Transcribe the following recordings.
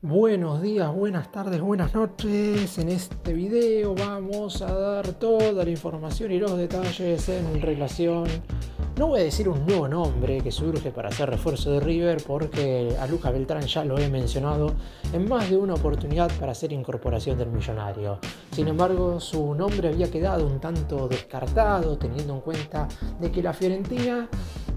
Buenos días, buenas tardes, buenas noches. En este video vamos a dar toda la información y los detalles en relación, no voy a decir un nuevo nombre que surge para hacer refuerzo de River, porque a Lucas Beltrán ya lo he mencionado en más de una oportunidad para hacer incorporación del millonario. Sin embargo, su nombre había quedado un tanto descartado, teniendo en cuenta de que la Fiorentina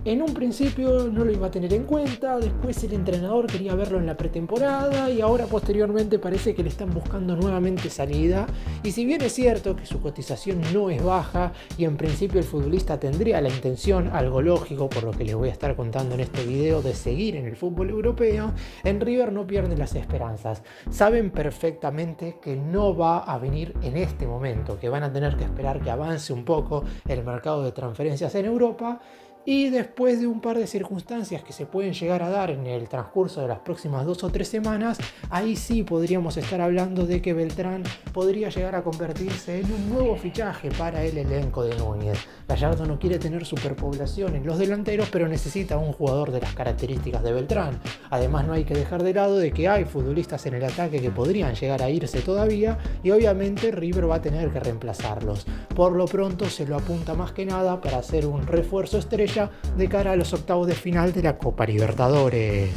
en un principio no lo iba a tener en cuenta, después el entrenador quería verlo en la pretemporada y ahora posteriormente parece que le están buscando nuevamente salida. Y si bien es cierto que su cotización no es baja y en principio el futbolista tendría la intención, algo lógico por lo que les voy a estar contando en este video, de seguir en el fútbol europeo, en River no pierden las esperanzas. Saben perfectamente que no va a venir en este momento, que van a tener que esperar que avance un poco el mercado de transferencias en Europa. Y después de un par de circunstancias que se pueden llegar a dar en el transcurso de las próximas 2 o 3 semanas, ahí sí podríamos estar hablando de que Beltrán podría llegar a convertirse en un nuevo fichaje para el elenco de Núñez. Gallardo no quiere tener superpoblación en los delanteros, pero necesita un jugador de las características de Beltrán. Además, no hay que dejar de lado de que hay futbolistas en el ataque que podrían llegar a irse todavía y obviamente River va a tener que reemplazarlos. Por lo pronto se lo apunta más que nada para hacer un refuerzo estrella de cara a los octavos de final de la Copa Libertadores.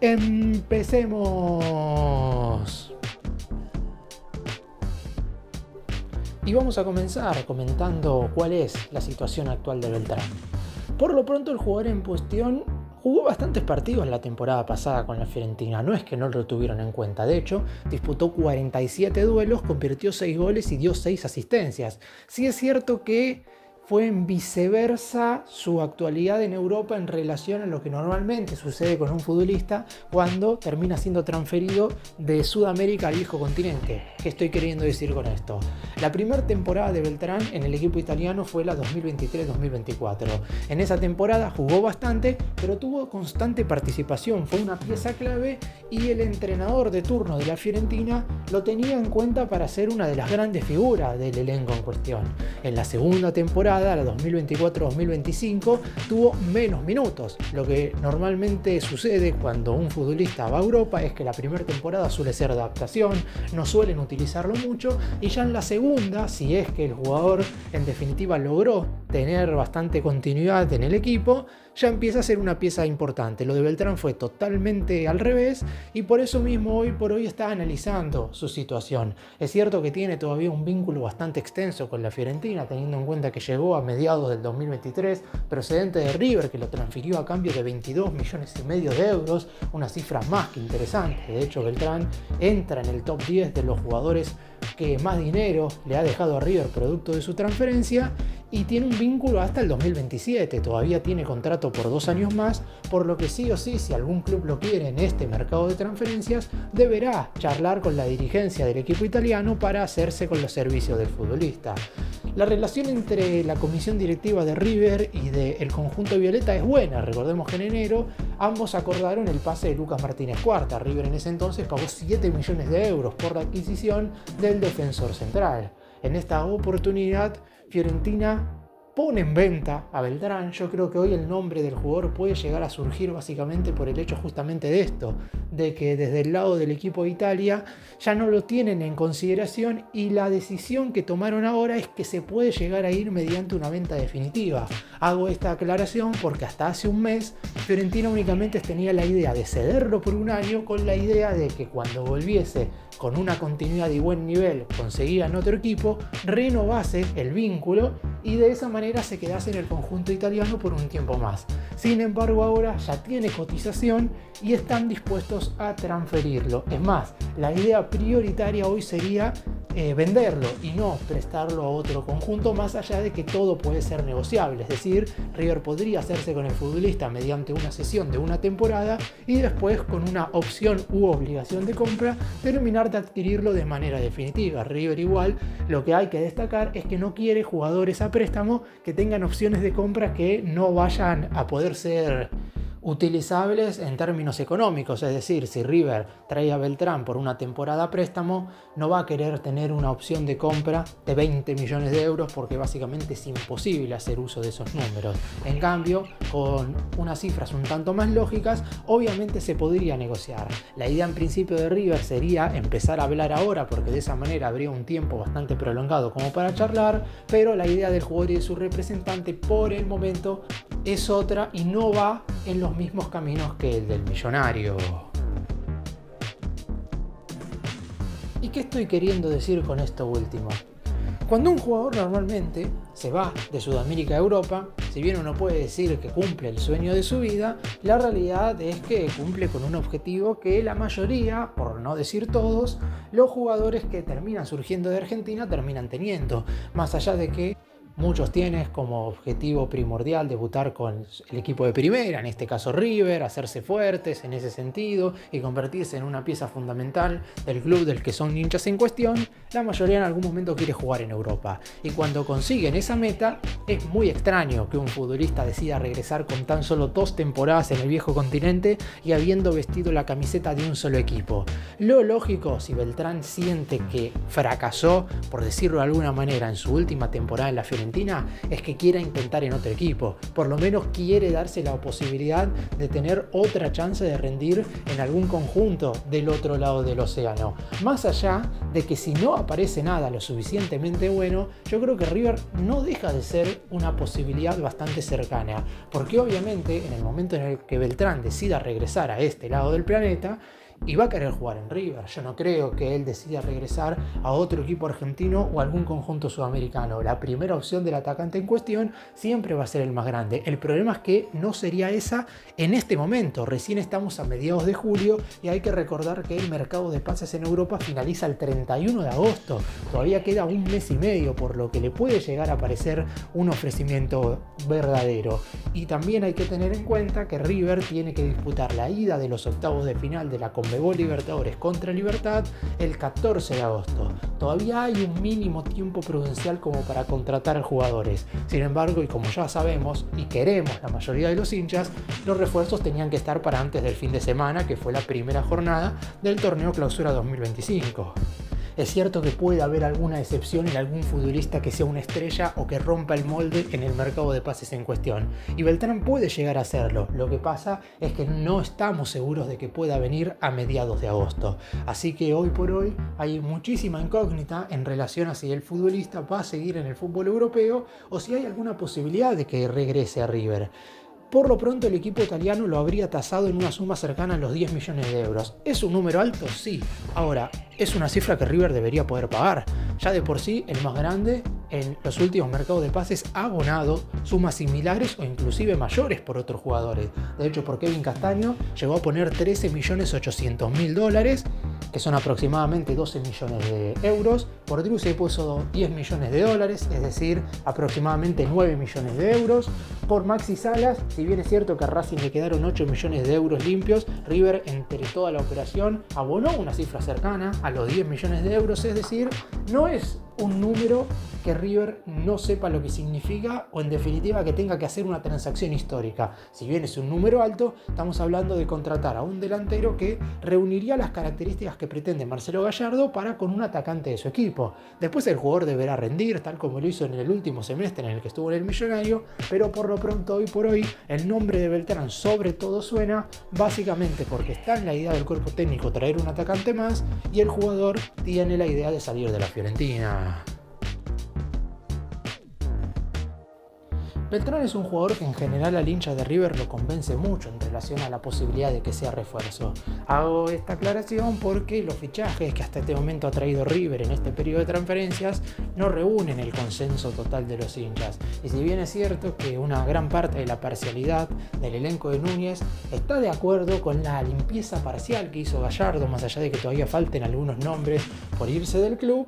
¡Empecemos! Y vamos a comenzar comentando cuál es la situación actual de Beltrán. Por lo pronto, el jugador en cuestión jugó bastantes partidos la temporada pasada con la Fiorentina, no es que no lo tuvieron en cuenta, de hecho, disputó 47 duelos, convirtió 6 goles y dio 6 asistencias. Sí es cierto que fue en viceversa su actualidad en Europa en relación a lo que normalmente sucede con un futbolista cuando termina siendo transferido de Sudamérica al viejo continente. ¿Qué estoy queriendo decir con esto? La primera temporada de Beltrán en el equipo italiano fue la 2023-2024. En esa temporada jugó bastante, pero tuvo constante participación, fue una pieza clave y el entrenador de turno de la Fiorentina lo tenía en cuenta para ser una de las grandes figuras del elenco en cuestión. En la segunda temporada, la 2024-2025, tuvo menos minutos. Lo que normalmente sucede cuando un futbolista va a Europa es que la primera temporada suele ser de adaptación, no suelen utilizarlo mucho, y ya en la segunda, si es que el jugador en definitiva logró tener bastante continuidad en el equipo, ya empieza a ser una pieza importante. Lo de Beltrán fue totalmente al revés y por eso mismo hoy por hoy está analizando su situación. Es cierto que tiene todavía un vínculo bastante extenso con la Fiorentina, teniendo en cuenta que llegó a mediados del 2023 procedente de River, que lo transfirió a cambio de 22,5 millones de euros, una cifra más que interesante. De hecho, Beltrán entra en el top 10 de los jugadores que más dinero le ha dejado a River producto de su transferencia y tiene un vínculo hasta el 2027, todavía tiene contrato por 2 años más, por lo que sí o sí, si algún club lo quiere en este mercado de transferencias, deberá charlar con la dirigencia del equipo italiano para hacerse con los servicios del futbolista. La relación entre la comisión directiva de River y del conjunto violeta es buena. Recordemos que en enero ambos acordaron el pase de Lucas Martínez Cuarta. River en ese entonces pagó 7 millones de euros por la adquisición del defensor central. En esta oportunidad, Fiorentina pone en venta a Beltrán. Yo creo que hoy el nombre del jugador puede llegar a surgir básicamente por el hecho justamente de esto, de que desde el lado del equipo de Italia ya no lo tienen en consideración y la decisión que tomaron ahora es que se puede llegar a ir mediante una venta definitiva. Hago esta aclaración porque hasta hace un mes Fiorentina únicamente tenía la idea de cederlo por un año con la idea de que cuando volviese con una continuidad y buen nivel conseguían otro equipo, renovase el vínculo y de esa manera se quedase en el conjunto italiano por un tiempo más. Sin embargo, ahora ya tiene cotización y están dispuestos a transferirlo. Es más, la idea prioritaria hoy sería venderlo y no prestarlo a otro conjunto, más allá de que todo puede ser negociable. Es decir, River podría hacerse con el futbolista mediante una cesión de una temporada y después, con una opción u obligación de compra, terminar de adquirirlo de manera definitiva. River igual, lo que hay que destacar es que no quiere jugadores a préstamo que tengan opciones de compra que no vayan a poder ser utilizables en términos económicos, es decir, si River trae a Beltrán por una temporada a préstamo, no va a querer tener una opción de compra de 20 millones de euros porque básicamente es imposible hacer uso de esos números. En cambio, con unas cifras un tanto más lógicas, obviamente se podría negociar. La idea en principio de River sería empezar a hablar ahora porque de esa manera habría un tiempo bastante prolongado como para charlar, pero la idea del jugador y de su representante por el momento es otra y no va en los mismos caminos que el del millonario. ¿Y qué estoy queriendo decir con esto último? Cuando un jugador normalmente se va de Sudamérica a Europa, si bien uno puede decir que cumple el sueño de su vida, la realidad es que cumple con un objetivo que la mayoría, por no decir todos, los jugadores que terminan surgiendo de Argentina terminan teniendo, más allá de que muchos tienen como objetivo primordial debutar con el equipo de primera, en este caso River, hacerse fuertes en ese sentido y convertirse en una pieza fundamental del club del que son hinchas en cuestión. La mayoría en algún momento quiere jugar en Europa. Y cuando consiguen esa meta, es muy extraño que un futbolista decida regresar con tan solo 2 temporadas en el viejo continente y habiendo vestido la camiseta de un solo equipo. Lo lógico, si Beltrán siente que fracasó, por decirlo de alguna manera, en su última temporada en la Fiorentina, es que quiera intentar en otro equipo. Por lo menos quiere darse la posibilidad de tener otra chance de rendir en algún conjunto del otro lado del océano. Más allá de que si no aparece nada lo suficientemente bueno, yo creo que River no deja de ser una posibilidad bastante cercana. Porque obviamente en el momento en el que Beltrán decida regresar a este lado del planeta, y va a querer jugar en River. Yo no creo que él decida regresar a otro equipo argentino o algún conjunto sudamericano. La primera opción del atacante en cuestión siempre va a ser el más grande. El problema es que no sería esa en este momento. Recién estamos a mediados de julio y hay que recordar que el mercado de pases en Europa finaliza el 31 de agosto. Todavía queda un mes y medio, por lo que le puede llegar a aparecer un ofrecimiento verdadero. Y también hay que tener en cuenta que River tiene que disputar la ida de los octavos de final de la Conmebol Libertadores contra Libertad el 14 de agosto. Todavía hay un mínimo tiempo prudencial como para contratar jugadores. Sin embargo, y como ya sabemos y queremos la mayoría de los hinchas, los refuerzos tenían que estar para antes del fin de semana, que fue la primera jornada del torneo Clausura 2025. Es cierto que puede haber alguna excepción en algún futbolista que sea una estrella o que rompa el molde en el mercado de pases en cuestión. Y Beltrán puede llegar a hacerlo. Lo que pasa es que no estamos seguros de que pueda venir a mediados de agosto. Así que hoy por hoy hay muchísima incógnita en relación a si el futbolista va a seguir en el fútbol europeo o si hay alguna posibilidad de que regrese a River. Por lo pronto el equipo italiano lo habría tasado en una suma cercana a los 10 millones de euros. ¿Es un número alto? Sí. Ahora, es una cifra que River debería poder pagar. Ya de por sí, el más grande en los últimos mercados de pases ha abonado sumas similares o inclusive mayores por otros jugadores. De hecho, por Kevin Castaño llegó a poner 13.800.000 dólares, que son aproximadamente 12 millones de euros. Por Driussi puso 10 millones de dólares, es decir, aproximadamente 9 millones de euros. Por Maxi Salas, si bien es cierto que a Racing le quedaron 8 millones de euros limpios, River entre toda la operación abonó una cifra cercana a los 10 millones de euros, es decir, no es un número que River no sepa lo que significa o en definitiva que tenga que hacer una transacción histórica. Si bien es un número alto, estamos hablando de contratar a un delantero que reuniría las características que pretende Marcelo Gallardo para con un atacante de su equipo. Después el jugador deberá rendir, tal como lo hizo en el último semestre en el que estuvo en el Millonario, pero por lo pronto hoy por hoy el nombre de Beltrán sobre todo suena, básicamente porque está en la idea del cuerpo técnico traer un atacante más y el jugador tiene la idea de salir de la Fiorentina. Beltrán es un jugador que en general al hincha de River lo convence mucho en relación a la posibilidad de que sea refuerzo. Hago esta aclaración porque los fichajes que hasta este momento ha traído River en este periodo de transferencias no reúnen el consenso total de los hinchas. Y si bien es cierto que una gran parte de la parcialidad del elenco de Núñez está de acuerdo con la limpieza parcial que hizo Gallardo, más allá de que todavía falten algunos nombres por irse del club,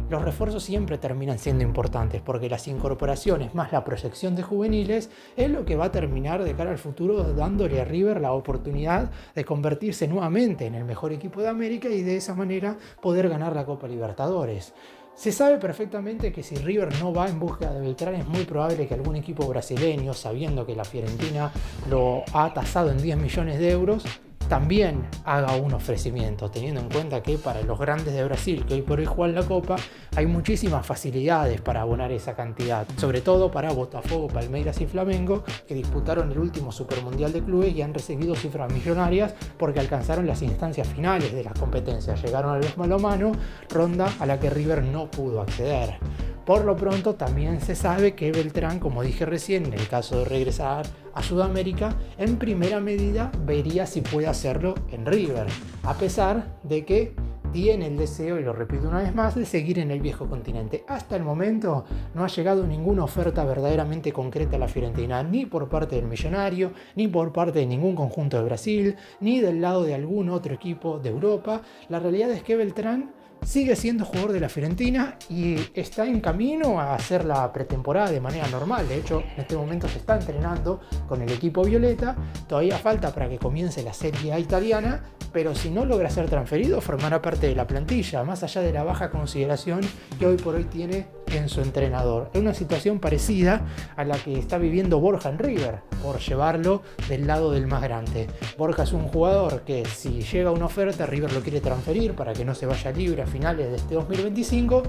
los refuerzos siempre terminan siendo importantes porque las incorporaciones más la proyección de juveniles es lo que va a terminar de cara al futuro dándole a River la oportunidad de convertirse nuevamente en el mejor equipo de América y de esa manera poder ganar la Copa Libertadores. Se sabe perfectamente que si River no va en busca de Beltrán, es muy probable que algún equipo brasileño, sabiendo que la Fiorentina lo ha tasado en 10 millones de euros, también haga un ofrecimiento, teniendo en cuenta que para los grandes de Brasil que hoy por hoy juegan la Copa hay muchísimas facilidades para abonar esa cantidad, sobre todo para Botafogo, Palmeiras y Flamengo, que disputaron el último Supermundial de Clubes y han recibido cifras millonarias porque alcanzaron las instancias finales de las competencias, llegaron al mano a mano, ronda a la que River no pudo acceder. Por lo pronto también se sabe que Beltrán, como dije recién, en el caso de regresar a Sudamérica, en primera medida vería si puede hacerlo en River, a pesar de que tiene el deseo, y lo repito una vez más, de seguir en el viejo continente. Hasta el momento no ha llegado ninguna oferta verdaderamente concreta a la Fiorentina, ni por parte del Millonario, ni por parte de ningún conjunto de Brasil, ni del lado de algún otro equipo de Europa. La realidad es que Beltrán sigue siendo jugador de la Fiorentina y está en camino a hacer la pretemporada de manera normal. De hecho, en este momento se está entrenando con el equipo violeta. Todavía falta para que comience la Serie A italiana, pero si no logra ser transferido, formará parte de la plantilla, más allá de la baja consideración que hoy por hoy tiene en su entrenador. Es una situación parecida a la que está viviendo Borja en River, por llevarlo del lado del más grande. Borja es un jugador que, si llega una oferta, River lo quiere transferir para que no se vaya libre a finales de este 2025,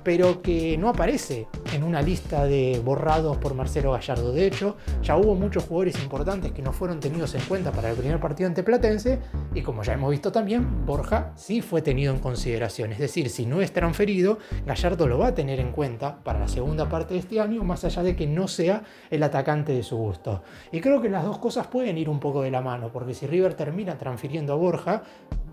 pero que no aparece en una lista de borrados por Marcelo Gallardo. De hecho, ya hubo muchos jugadores importantes que no fueron tenidos en cuenta para el primer partido ante Platense, y como ya hemos visto también, Borja sí fue tenido en consideración. Es decir, si no es transferido, Gallardo lo va a tener en cuenta para la segunda parte de este año, más allá de que no sea el atacante de su gusto. Y creo que las dos cosas pueden ir un poco de la mano, porque si River termina transfiriendo a Borja,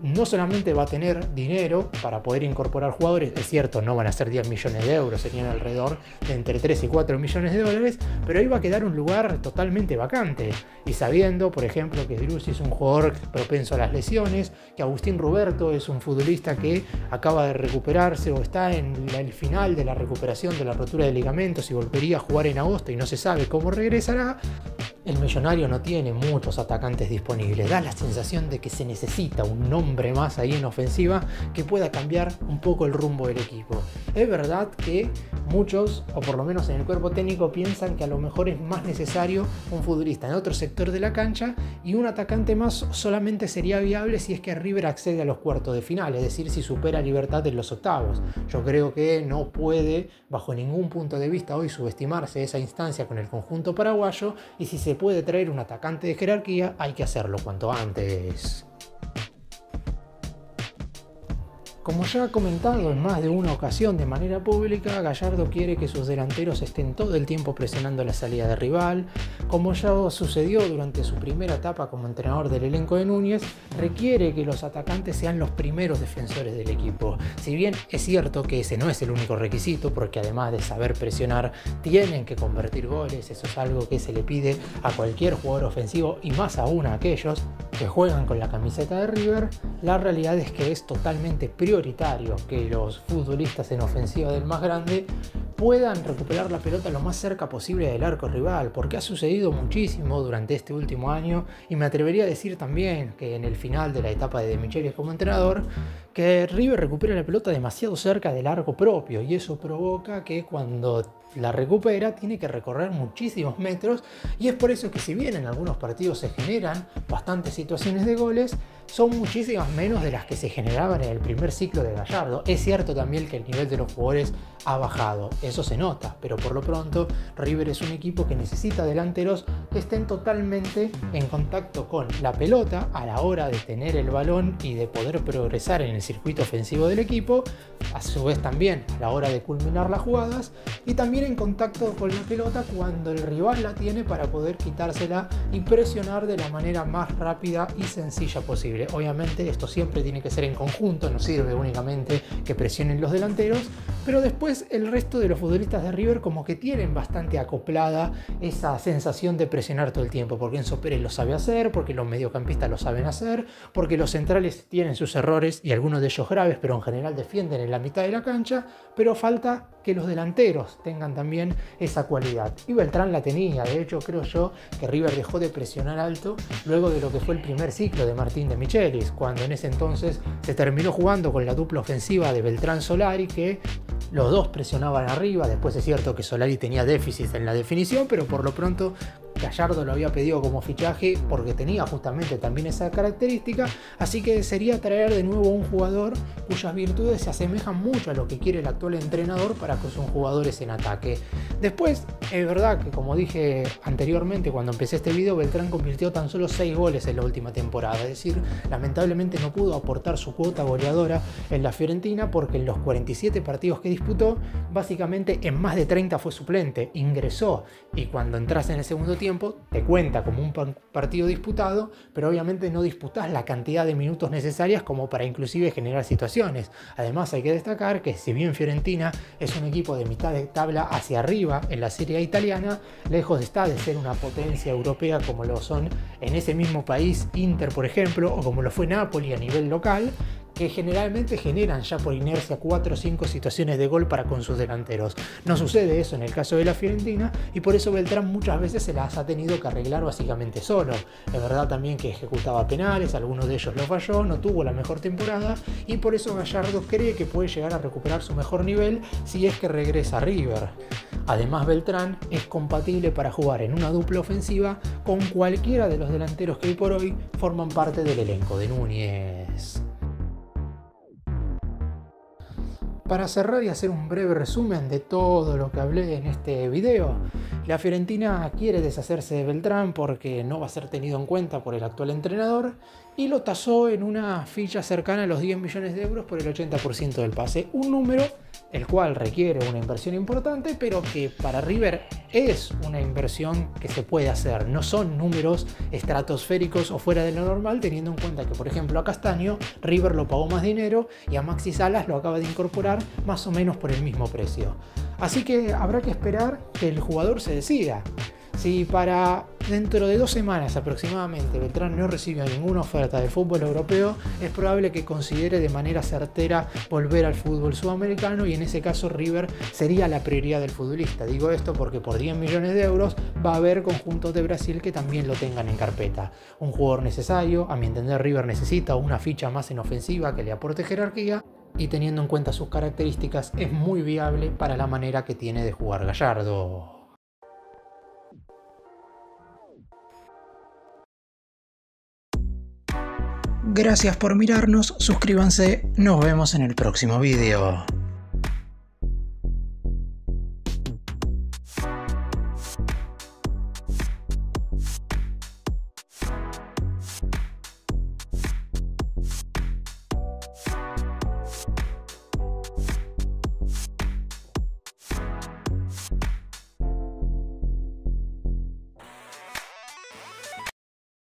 no solamente va a tener dinero para poder incorporar jugadores, es cierto, no van a ser 10 millones de euros, serían alrededor de entre 3 y 4 millones de dólares, pero ahí va a quedar un lugar totalmente vacante. Y sabiendo, por ejemplo, que Driussi es un jugador propenso a las lesiones, que Agustín Ruberto es un futbolista que acaba de recuperarse o está en el final de la recuperación de la rotura de ligamentos y volvería a jugar en agosto y no se sabe cómo regresará, el Millonario no tiene muchos atacantes disponibles. Da la sensación de que se necesita un nombre más ahí en ofensiva que pueda cambiar un poco el rumbo del equipo. Es verdad que muchos, o por lo menos en el cuerpo técnico, piensan que a lo mejor es más necesario un futbolista en otro sector de la cancha y un atacante más solamente sería viable si es que River accede a los cuartos de final, es decir, si supera a Libertad en los octavos. Yo creo que no puede, bajo ningún punto de vista, hoy subestimarse esa instancia con el conjunto paraguayo, y si se puede traer un atacante de jerarquía, hay que hacerlo cuanto antes. Como ya ha comentado en más de una ocasión de manera pública, Gallardo quiere que sus delanteros estén todo el tiempo presionando la salida de rival. Como ya sucedió durante su primera etapa como entrenador del elenco de Núñez, requiere que los atacantes sean los primeros defensores del equipo. Si bien es cierto que ese no es el único requisito, porque además de saber presionar, tienen que convertir goles, eso es algo que se le pide a cualquier jugador ofensivo y más aún a aquellos que juegan con la camiseta de River, la realidad es que es totalmente prioritario que los futbolistas en ofensiva del más grande puedan recuperar la pelota lo más cerca posible del arco rival, porque ha sucedido muchísimo durante este último año, y me atrevería a decir también que en el final de la etapa de De Michelis como entrenador, que River recupera la pelota demasiado cerca del arco propio, y eso provoca que cuando la recupera tiene que recorrer muchísimos metros, y es por eso que, si bien en algunos partidos se generan bastantes situaciones de goles, son muchísimas menos de las que se generaban en el primer ciclo de Gallardo. Es cierto también que el nivel de los jugadores ha bajado, eso se nota, pero por lo pronto River es un equipo que necesita delanteros que estén totalmente en contacto con la pelota a la hora de tener el balón y de poder progresar en el circuito ofensivo del equipo, a su vez también a la hora de culminar las jugadas, y también en contacto con la pelota cuando el rival la tiene para poder quitársela y presionar de la manera más rápida y sencilla posible. Obviamente esto siempre tiene que ser en conjunto, no sirve únicamente que presionen los delanteros, pero después el resto de los futbolistas de River como que tienen bastante acoplada esa sensación de presionar todo el tiempo, porque Enzo Pérez lo sabe hacer, porque los mediocampistas lo saben hacer, porque los centrales tienen sus errores y algunos de ellos graves, pero en general defienden en la mitad de la cancha, pero falta que los delanteros tengan también esa cualidad. Y Beltrán la tenía. De hecho, creo yo que River dejó de presionar alto luego de lo que fue el primer ciclo de Martín de Michelis, cuando en ese entonces se terminó jugando con la dupla ofensiva de Beltrán Solari, que Los dos presionaban arriba, después es cierto que Solari tenía déficits en la definición, pero por lo pronto Gallardo lo había pedido como fichaje porque tenía justamente también esa característica, así que sería traer de nuevo un jugador cuyas virtudes se asemejan mucho a lo que quiere el actual entrenador para que sus jugadores en ataque. Después, es verdad que como dije anteriormente cuando empecé este video, Beltrán convirtió tan solo 6 goles en la última temporada, es decir, lamentablemente no pudo aportar su cuota goleadora en la Fiorentina porque en los 47 partidos que disputó, básicamente en más de 30 fue suplente, ingresó y cuando entras en el segundo tiempo te cuenta como un partido disputado, pero obviamente no disputás la cantidad de minutos necesarias como para inclusive generar situaciones. Además hay que destacar que si bien Fiorentina es un equipo de mitad de tabla hacia arriba en la Serie A italiana, lejos está de ser una potencia europea como lo son en ese mismo país Inter, por ejemplo, o como lo fue Napoli a nivel local, que generalmente generan ya por inercia 4 o 5 situaciones de gol para con sus delanteros. No sucede eso en el caso de la Fiorentina y por eso Beltrán muchas veces se las ha tenido que arreglar básicamente solo. Es verdad también que ejecutaba penales, algunos de ellos lo falló, no tuvo la mejor temporada y por eso Gallardo cree que puede llegar a recuperar su mejor nivel si es que regresa a River. Además, Beltrán es compatible para jugar en una dupla ofensiva con cualquiera de los delanteros que hoy por hoy forman parte del elenco de Núñez. Para cerrar y hacer un breve resumen de todo lo que hablé en este video, la Fiorentina quiere deshacerse de Beltrán porque no va a ser tenido en cuenta por el actual entrenador y lo tasó en una ficha cercana a los 10 millones de euros por el 80% del pase, un número el cual requiere una inversión importante, pero que para River es una inversión que se puede hacer. No son números estratosféricos o fuera de lo normal, teniendo en cuenta que, por ejemplo, a Castaño, River lo pagó más dinero y a Maxi Salas lo acaba de incorporar más o menos por el mismo precio. Así que habrá que esperar que el jugador se decida. Si para dentro de 2 semanas aproximadamente Beltrán no recibe ninguna oferta del fútbol europeo, es probable que considere de manera certera volver al fútbol sudamericano y en ese caso River sería la prioridad del futbolista. Digo esto porque por 10 millones de euros va a haber conjuntos de Brasil que también lo tengan en carpeta. Un jugador necesario, a mi entender River necesita una ficha más en ofensiva que le aporte jerarquía y teniendo en cuenta sus características es muy viable para la manera que tiene de jugar Gallardo. Gracias por mirarnos, suscríbanse, nos vemos en el próximo video.